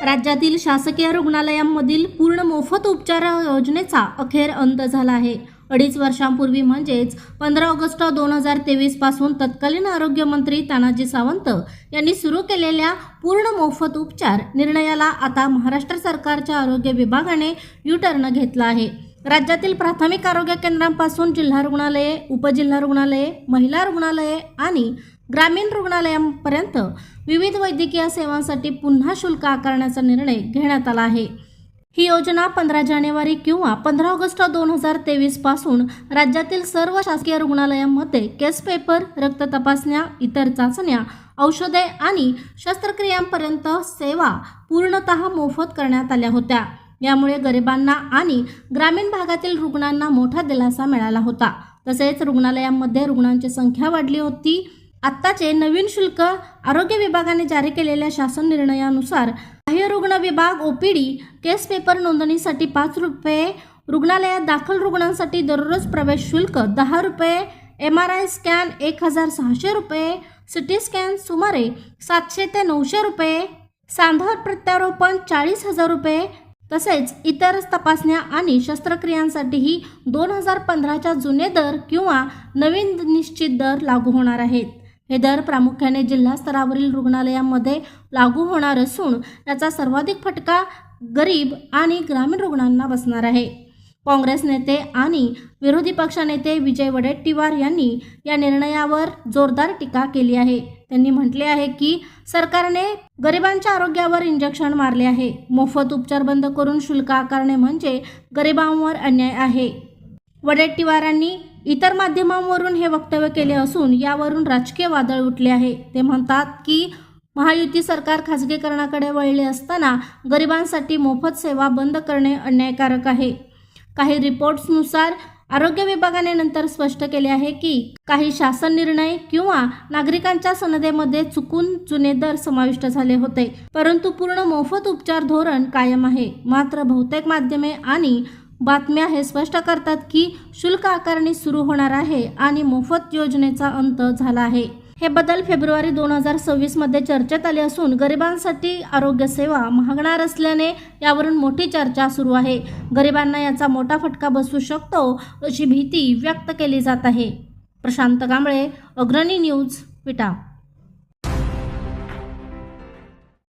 राज्यातील शासकीय रुग्णालयांमधील पूर्ण मोफत उपचार योजनेचा अखेर अंत झाला आहे। 2.5 वर्षांपूर्वी म्हणजेच 15 ऑगस्ट 2023 पासून तत्कालीन आरोग्यमंत्री तानाजी सावंत यांनी सुरू केलेल्या पूर्ण मोफत उपचार निर्णयाला आता महाराष्ट्र सरकारच्या आरोग्य विभागाने यू-टर्न घेतला आहे। राज्यातील प्राथमिक आरोग्य केंद्रांपासून जिल्हा रुग्णालये, उपजिल्हा रुग्णालये, महिला रुग्णालये आणि ग्रामीण रुग्णालयांपर्यंत विविध वैद्यकीय सेवांसाठी पुन्हा शुल्क आकारण्याचा निर्णय घेण्यात आला आहे। ही योजना 15 जानेवारी किंवा 15 ऑगस्ट 2023 पासून राज्यातील सर्व शासकीय रुग्णालयांमध्ये केस पेपर, रक्त तपासण्या, इतर चाचण्या, औषधे आणि शस्त्रक्रियांपर्यंत सेवा पूर्णतः मोफत करण्यात आल्या होत्या। यामुळे गरिबांना आणि ग्रामीण भागातील रुग्णांना मोठा दिलासा मिळाला होता। तसेच रुग्णालयांमध्ये रुग्णांची संख्या वाढली होती। आत्ताचे नवीन शुल्क आरोग्य विभागाने जारी केलेल्या शासन निर्णयानुसार बाह्य रुग्ण विभाग OPD केस पेपर नोंदणीसाठी 5 रुपये, रुग्णालयात दाखल रुग्णांसाठी दररोज प्रवेश शुल्क 10 रुपये, MRI स्कॅन 1600 रुपये, CT स्कॅन सुमारे 700 ते 900 रुपये, सांधा प्रत्यारोपण 40,000 रुपये, तसेच इतर तपासण्या आणि शस्त्रक्रियांसाठीही 2015च्या जुने दर किंवा नवीन निश्चित दर लागू होणार आहेत। हे दर प्रामुख्याने जिल्हा स्तरावरील रुग्णालयांमध्ये लागू होणार असून याचा सर्वाधिक फटका गरीब आणि ग्रामीण रुग्णांना बसणार आहे। काँग्रेस नेते आणि विरोधी पक्षनेते विजय वडेट्टीवार यांनी या निर्णयावर जोरदार टीका केली आहे। त्यांनी म्हटले आहे की सरकारने गरिबांच्या आरोग्यावर इंजेक्शन मारले आहे। मोफत उपचार बंद करून शुल्क आकारणे म्हणजे गरिबांवर अन्याय आहे। वडेट्टीवारांनी इतर माध्यमांवरून हे वक्तव्य केले असून यावरून राजकीय वादळ उठले आहे। ते म्हणतात की महायुती सरकार खासगीकरणाकडे वळले असताना गरिबांसाठी मोफत सेवा बंद करणे अन्यायकारक आहे। काही रिपोर्ट्सनुसार आरोग्य विभागाने नंतर स्पष्ट केले आहे की काही शासन निर्णय किंवा नागरिकांच्या सनदेमध्ये चुकून जुने दर समाविष्ट झाले होते, परंतु पूर्ण मोफत उपचार धोरण कायम आहे। मात्र बहुतेक माध्यमे आणि बातम्या हे स्पष्ट करतात की शुल्क आकारणी सुरू होणार आहे आणि मोफत योजनेचा अंत झाला आहे। हे बदल फेब्रुवारी 2026 मध्ये चर्चेत आले असून गरिबांसाठी आरोग्य सेवा महागणार असल्याने यावरून मोठी चर्चा सुरू आहे। गरिबांना याचा मोठा फटका बसू शकतो अशी भीती व्यक्त केली जात आहे। प्रशांत कांबळे, अग्रणी न्यूज, विटा।